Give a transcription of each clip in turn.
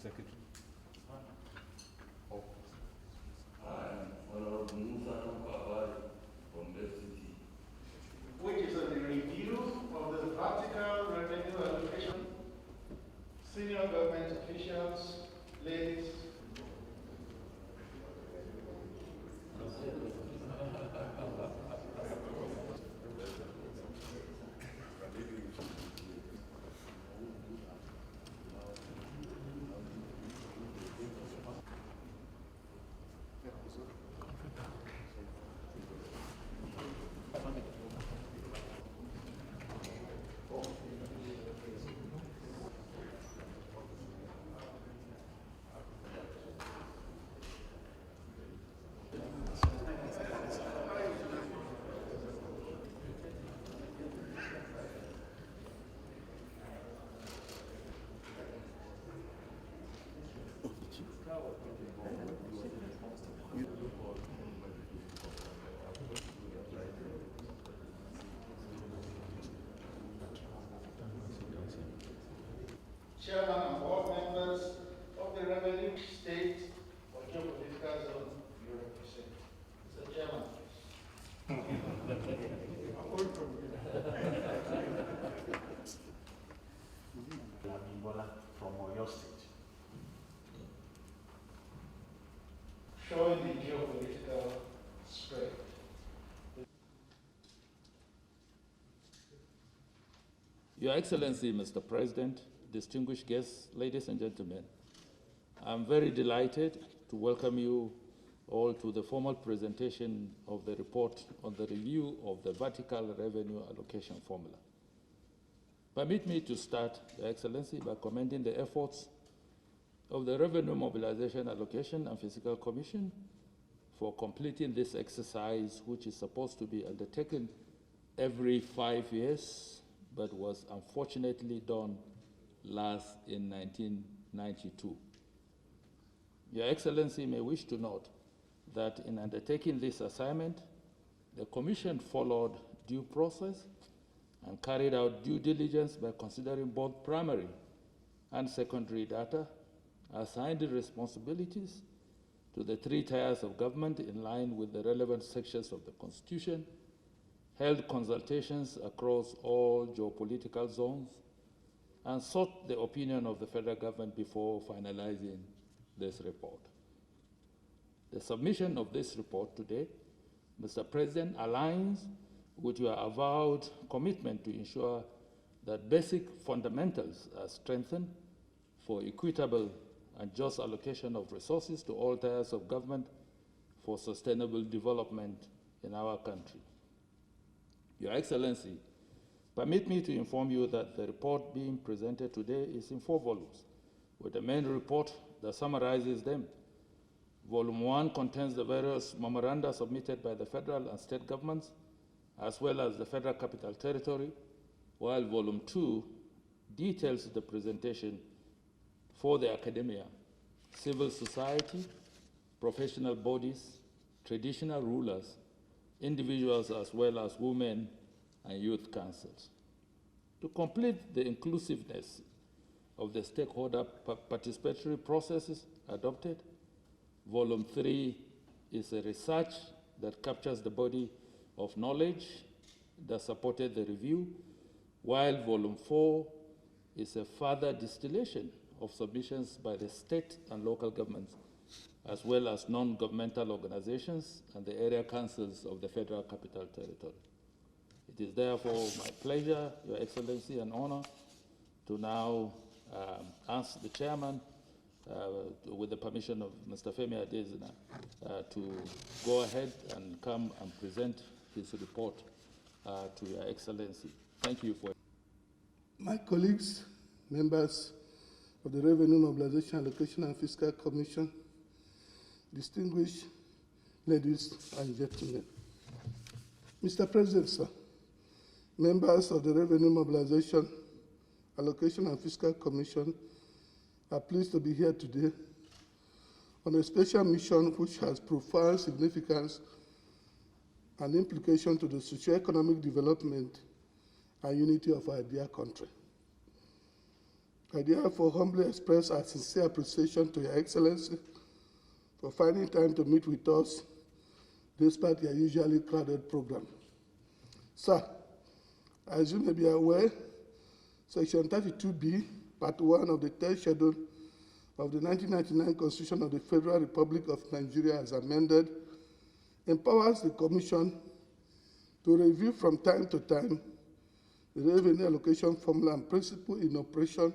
Secretary. Which is a review of the vertical revenue allocation. Senior government officials, ladies. Chairman and board members of the revenue state or geopolitical zone you represent. Mr. Chairman, from Oyo State. showing the geopolitical spread. Your Excellency, Mr. President, distinguished guests, ladies and gentlemen, I'm very delighted to welcome you all to the formal presentation of the report on the review of the vertical revenue allocation formula. Permit me to start, Your Excellency, by commending the efforts of the Revenue Mobilization Allocation and Fiscal Commission for completing this exercise, which is supposed to be undertaken every 5 years, but was unfortunately done last in 1992. Your Excellency may wish to note that in undertaking this assignment, the Commission followed due process and carried out due diligence by considering both primary and secondary data, assigned responsibilities to the 3 tiers of government in line with the relevant sections of the Constitution, held consultations across all geopolitical zones, and sought the opinion of the federal government before finalizing this report. The submission of this report today, Mr. President, aligns with your avowed commitment to ensure that basic fundamentals are strengthened for equitable and just allocation of resources to all tiers of government for sustainable development in our country. Your Excellency, permit me to inform you that the report being presented today is in 4 volumes, with the main report that summarizes them. Volume 1 contains the various memoranda submitted by the federal and state governments, as well as the Federal Capital Territory, while Volume 2 details the presentation for the academia, civil society, professional bodies, traditional rulers, individuals, as well as women and youth councils. To complete the inclusiveness of the stakeholder participatory processes adopted, Volume 3 is a research that captures the body of knowledge that supported the review, while Volume 4 is a further distillation of submissions by the state and local governments, as well as non-governmental organizations and the area councils of the Federal Capital Territory. It is therefore my pleasure, Your Excellency, and honor to now ask the chairman, with the permission of Mr. Femi Adesina, to go ahead and come and present his report to Your Excellency. Thank you for it. My colleagues, members of the Revenue Mobilization Allocation and Fiscal Commission, distinguished ladies and gentlemen. Mr. President, sir, members of the Revenue Mobilization Allocation and Fiscal Commission are pleased to be here today on a special mission which has profound significance and implication to the socio-economic development and unity of our dear country. I therefore humbly express our sincere appreciation to Your Excellency for finding time to meet with us despite your usually crowded program. Sir, as you may be aware, Section 32B, Part 1 of the third schedule of the 1999 Constitution of the Federal Republic of Nigeria as amended empowers the Commission to review from time to time the revenue allocation formula and principle in operation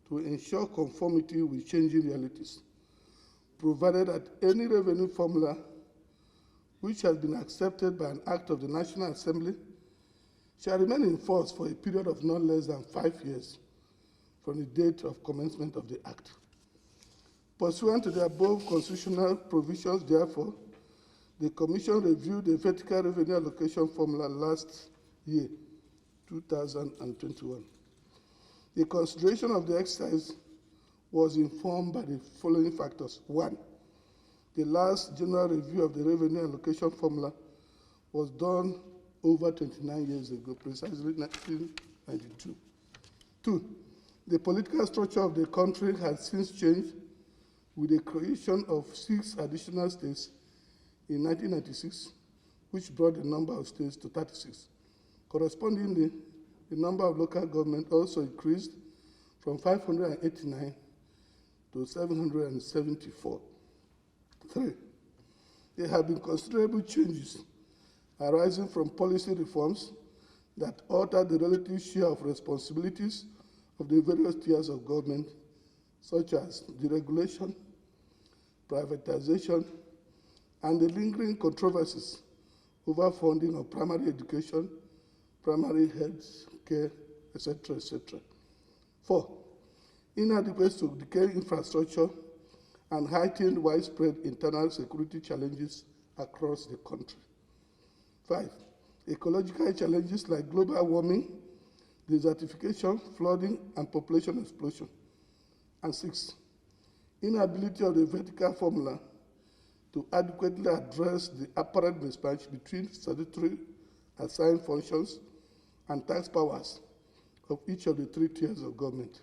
to ensure conformity with changing realities, provided that any revenue formula which has been accepted by an act of the National Assembly shall remain in force for a period of not less than 5 years from the date of commencement of the Act. Pursuant to the above constitutional provisions, therefore, the Commission reviewed the vertical revenue allocation formula last year, 2021. The consideration of the exercise was informed by the following factors. 1. The last general review of the revenue allocation formula was done over 29 years ago, precisely 1992. 2. The political structure of the country has since changed with the creation of 6 additional states in 1996, which brought the number of states to 36. Correspondingly, the number of local governments also increased from 589 to 774. 3. There have been considerable changes arising from policy reforms that alter the relative share of responsibilities of the various tiers of government, such as deregulation, privatization, and the lingering controversies over funding of primary education, primary health care, etc., etc. 4. Inadequate to decay infrastructure and heightened widespread internal security challenges across the country. 5. Ecological challenges like global warming, desertification, flooding, and population explosion. And 6. Inability of the vertical formula to adequately address the apparent mismatch between statutory assigned functions and tax powers of each of the 3 tiers of government.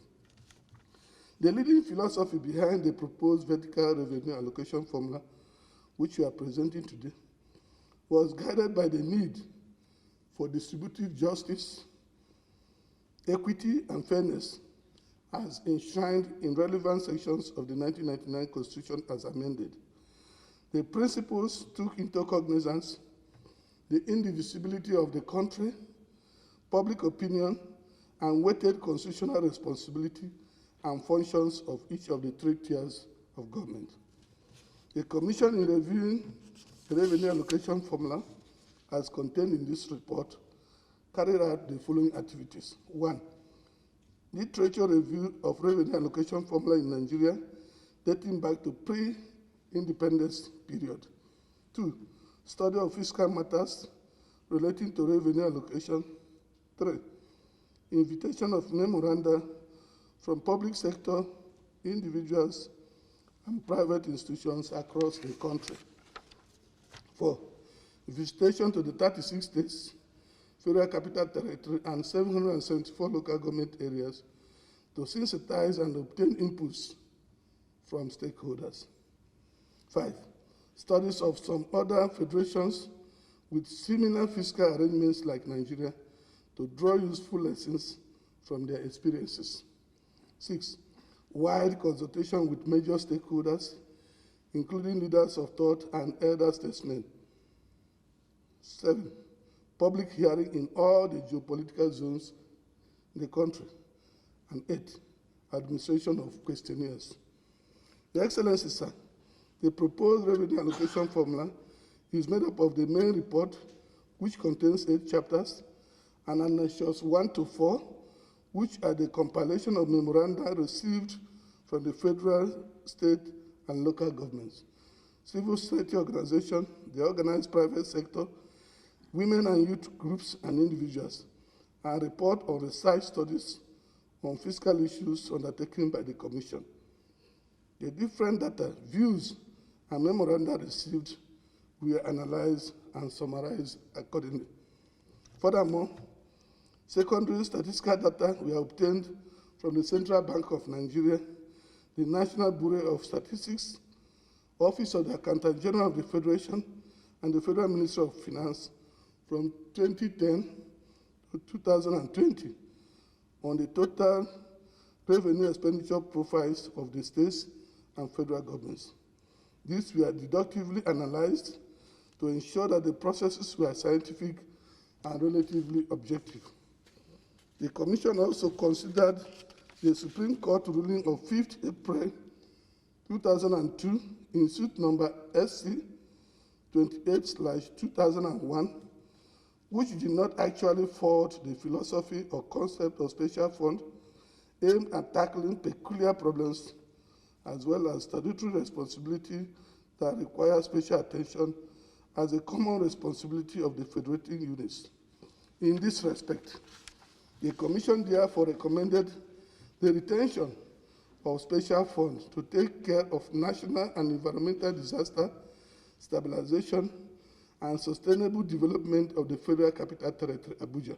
The leading philosophy behind the proposed vertical revenue allocation formula, which we are presenting today, was guided by the need for distributive justice, equity, and fairness as enshrined in relevant sections of the 1999 Constitution as amended. The principles took into cognizance the indivisibility of the country, public opinion, and weighted constitutional responsibility and functions of each of the 3 tiers of government. The Commission, in reviewing the revenue allocation formula as contained in this report, carried out the following activities. 1. Literature review of revenue allocation formula in Nigeria dating back to pre-independence period. 2. Study of fiscal matters relating to revenue allocation. 3. Invitation of memoranda from public sector, individuals, and private institutions across the country. 4. Visitation to the 36 states, Federal Capital Territory, and 774 local government areas to sensitize and obtain inputs from stakeholders. 5. Studies of some other federations with similar fiscal arrangements like Nigeria to draw useful lessons from their experiences. 6. Wide consultation with major stakeholders, including leaders of thought and elder statesmen. 7. Public hearing in all the geopolitical zones in the country. And 8. Administration of questionnaires. Your Excellency, sir, the proposed revenue allocation formula is made up of the main report, which contains 8 chapters, and annexures 1 to 4, which are the compilation of memoranda received from the federal, state, and local governments, civil society organizations, the organized private sector, women and youth groups and individuals, and report on research studies on fiscal issues undertaken by the Commission. The different data, views, and memoranda received were analyzed and summarized accordingly. Furthermore, secondary statistical data were obtained from the Central Bank of Nigeria, the National Bureau of Statistics, Office of the Accountant General of the Federation, and the Federal Ministry of Finance from 2010 to 2020 on the total revenue expenditure profiles of the states and federal governments. These were deductively analyzed to ensure that the processes were scientific and relatively objective. The Commission also considered the Supreme Court ruling of 5th April 2002 in suit number SC 28/2001, which did not actually fault the philosophy or concept of special fund aimed at tackling peculiar problems, as well as statutory responsibility that requires special attention as a common responsibility of the federating units. In this respect, the Commission therefore recommended the retention of special funds to take care of national and environmental disaster stabilization and sustainable development of the Federal Capital Territory, Abuja.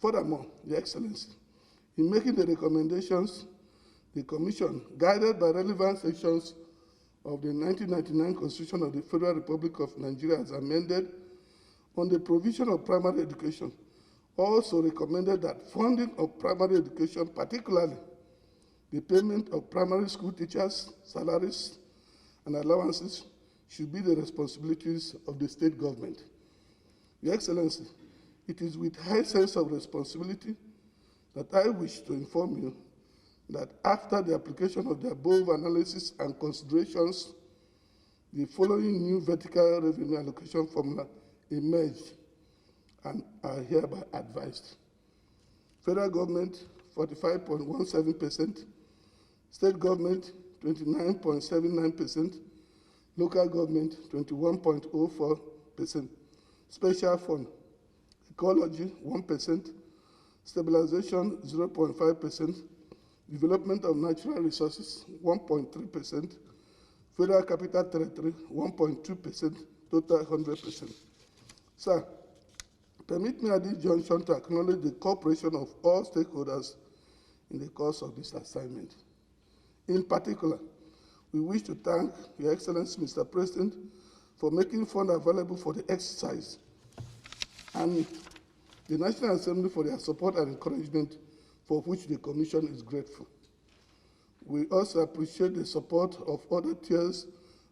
Furthermore, Your Excellency, in making the recommendations, the Commission, guided by relevant sections of the 1999 Constitution of the Federal Republic of Nigeria as amended on the provision of primary education, also recommended that funding of primary education, particularly the payment of primary school teachers' salaries and allowances, should be the responsibilities of the state government. Your Excellency, it is with high sense of responsibility that I wish to inform you that after the application of the above analysis and considerations, the following new vertical revenue allocation formula emerged and are hereby advised. Federal government, 45.17%, state government, 29.79%, local government, 21.04%, special fund, ecology, 1%, stabilization, 0.5%, development of natural resources, 1.3%, federal capital territory, 1.2%, total 100%. Sir, permit me at this junction to acknowledge the cooperation of all stakeholders in the course of this assignment. In particular, we wish to thank Your Excellency, Mr. President, for making funds available for the exercise, and the National Assembly for their support and encouragement, for which the Commission is grateful. We also appreciate the support of other tiers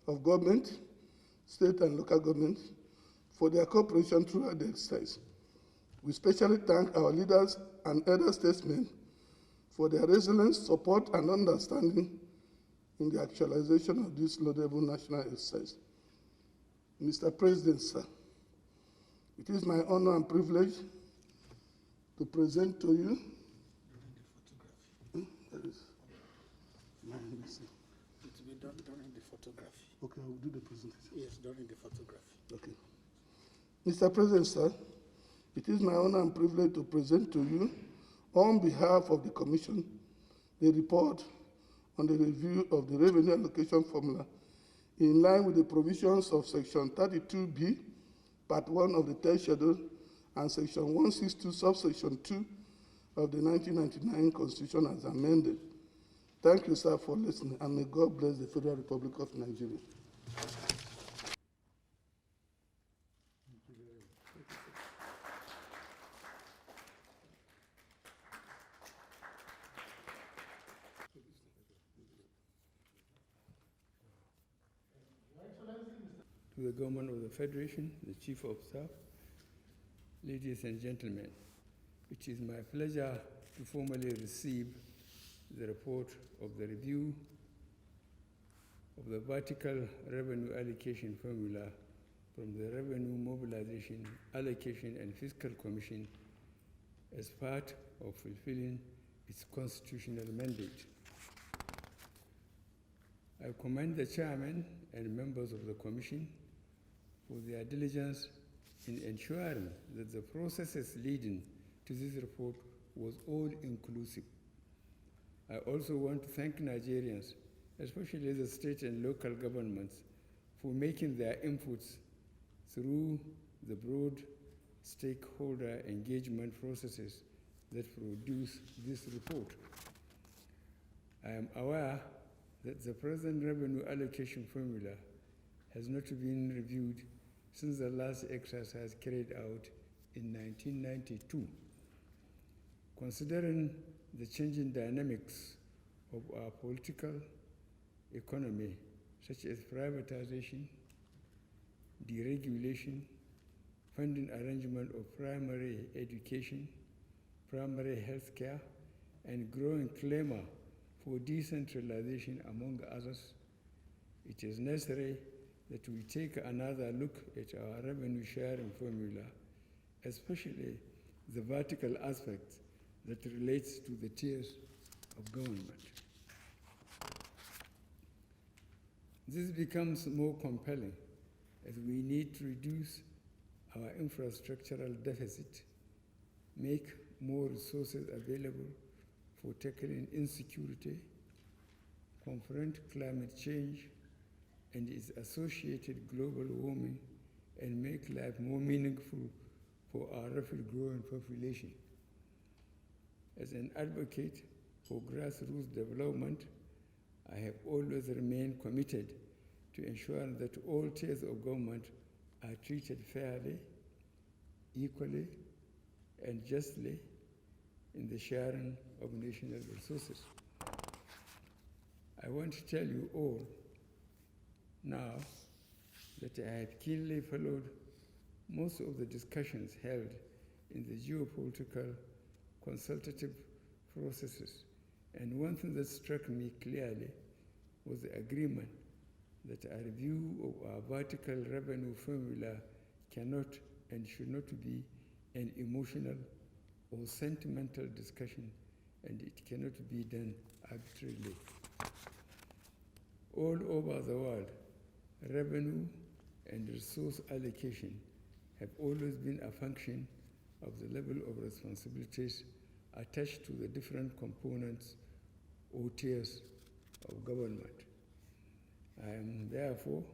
of government, state and local government, for their cooperation throughout the exercise. We especially thank our leaders and other statesmen for their resilience, support, and understanding in the actualization of this laudable national exercise. Mr. President, sir, it is my honor and privilege to present to you. That is my NBC. It will be done during the photography. Okay, I will do the presentation. Yes, during the photography. Okay. Mr. President, sir, it is my honor and privilege to present to you, on behalf of the Commission, the report on the review of the revenue allocation formula in line with the provisions of Section 32B, Part 1 of the third schedule, and Section 162, Subsection 2 of the 1999 Constitution as amended. Thank you, sir, for listening, and may God bless the Federal Republic of Nigeria. To the Government of the Federation, the Chief of Staff, ladies and gentlemen, it is my pleasure to formally receive the report of the review of the vertical revenue allocation formula from the Revenue Mobilization, Allocation and Fiscal Commission as part of fulfilling its constitutional mandate. I commend the chairman and members of the commission for their diligence in ensuring that the processes leading to this report was all-inclusive. I also want to thank Nigerians, especially the state and local governments, for making their inputs through the broad stakeholder engagement processes that produced this report. I am aware that the present revenue allocation formula has not been reviewed since the last exercise carried out in 1992. Considering the changing dynamics of our political economy, such as privatization, deregulation, funding arrangement of primary education, primary health care, and growing clamor for decentralization, among others, it is necessary that we take another look at our revenue sharing formula, especially the vertical aspect that relates to the tiers of government. This becomes more compelling as we need to reduce our infrastructural deficit, make more resources available for tackling insecurity, confront climate change and its associated global warming, and make life more meaningful for our rapid growing population. As an advocate for grassroots development, I have always remained committed to ensuring that all tiers of government are treated fairly, equally, and justly in the sharing of national resources. I want to tell you all now that I have keenly followed most of the discussions held in the geopolitical consultative processes, and one thing that struck me clearly was the agreement that a review of our vertical revenue formula cannot and should not be an emotional or sentimental discussion, and it cannot be done arbitrarily. All over the world, revenue and resource allocation have always been a function of the level of responsibilities attached to the different components or tiers of government. I am therefore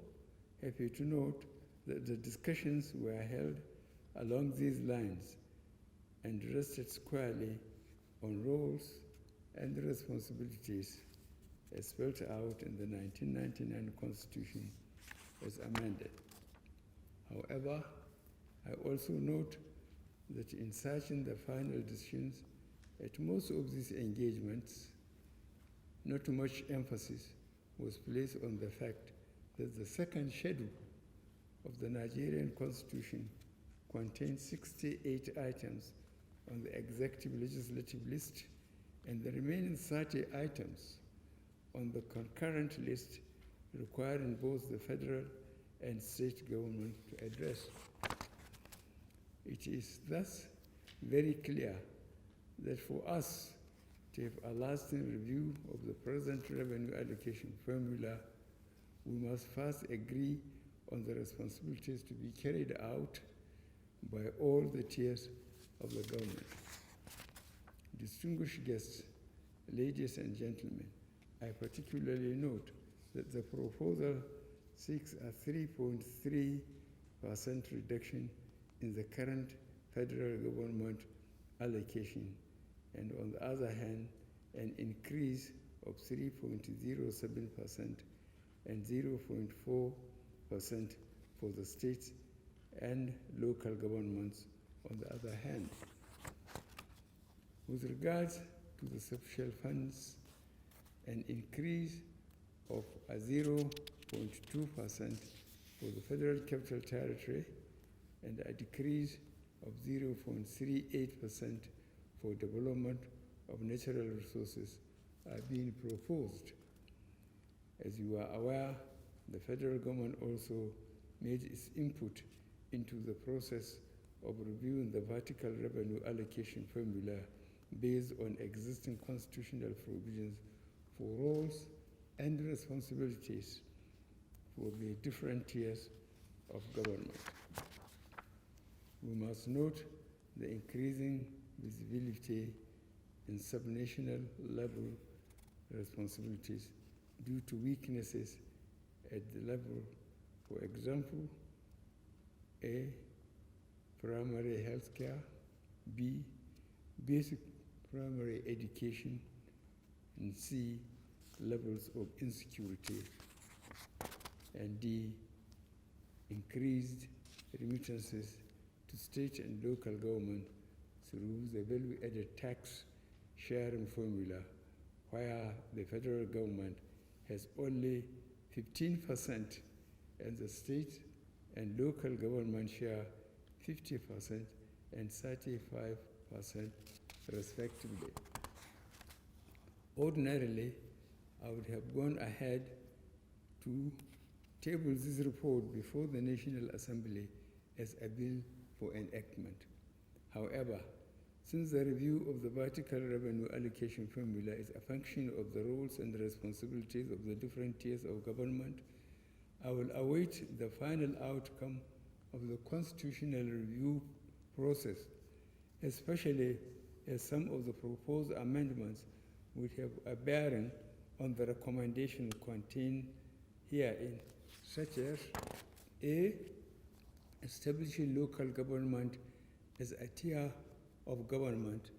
happy to note that the discussions were held along these lines and rested squarely on roles and responsibilities as spelled out in the 1999 Constitution as amended. However, I also note that in searching the final decisions at most of these engagements, not much emphasis was placed on the fact that the second schedule of the Nigerian Constitution contains 68 items on the executive legislative list and the remaining 30 items on the concurrent list, requiring both the federal and state government to address. It is thus very clear that for us to have a lasting review of the present revenue allocation formula, we must first agree on the responsibilities to be carried out by all the tiers of the government. Distinguished guests, ladies and gentlemen, I particularly note that the proposal seeks a 3.3% reduction in the current federal government allocation, and on the other hand, an increase of 3.07% and 0.4% for the states and local governments on the other hand. With regards to the social funds, an increase of a 0.2% for the Federal Capital Territory and a decrease of 0.38% for development of natural resources are being proposed. As you are aware, the federal government also made its input into the process of reviewing the vertical revenue allocation formula based on existing constitutional provisions for roles and responsibilities for the different tiers of government. We must note the increasing visibility in subnational level responsibilities due to weaknesses at the level, for example, A, primary health care, B, basic primary education, and C, levels of insecurity, and D, increased remittances to state and local government through the value-added tax sharing formula, where the federal government has only 15% and the state and local government share 50% and 35% respectively. Ordinarily, I would have gone ahead to table this report before the National Assembly as a bill for enactment. However, since the review of the vertical revenue allocation formula is a function of the roles and responsibilities of the different tiers of government, I will await the final outcome of the constitutional review process, especially as some of the proposed amendments would have a bearing on the recommendations contained herein, such as A, establishing local government as a tier of government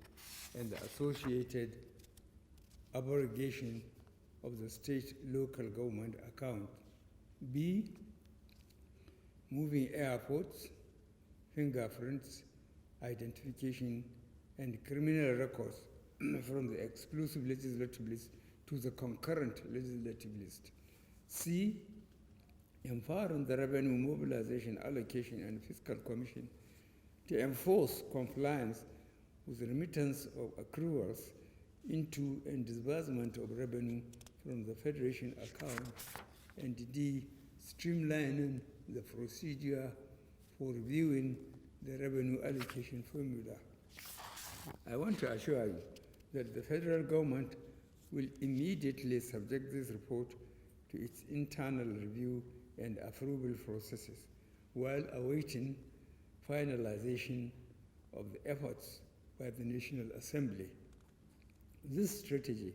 and the associated abrogation of the state local government account. B, moving airports, fingerprints, identification, and criminal records from the exclusive legislative list to the concurrent legislative list. C, empowering the Revenue Mobilization, Allocation, and Fiscal Commission to enforce compliance with remittance of accruals into and disbursement of revenue from the Federation account, and D, streamlining the procedure for reviewing the revenue allocation formula. I want to assure you that the federal government will immediately subject this report to its internal review and approval processes while awaiting finalization of the efforts by the National Assembly. This strategy,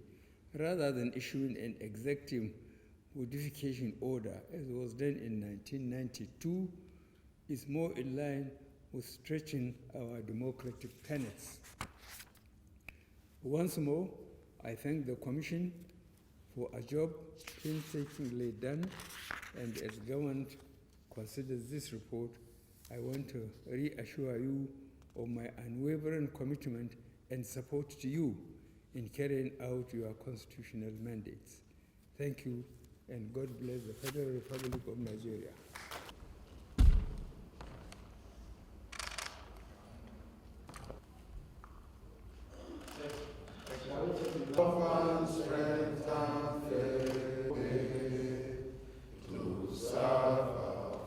rather than issuing an executive modification order as was done in 1992, is more in line with stretching our democratic tenets. Once more, I thank the Commission for a job painstakingly done, and as government considers this report, I want to reassure you of my unwavering commitment and support to you in carrying out your constitutional mandates. Thank you, and God bless the Federal Republic of Nigeria.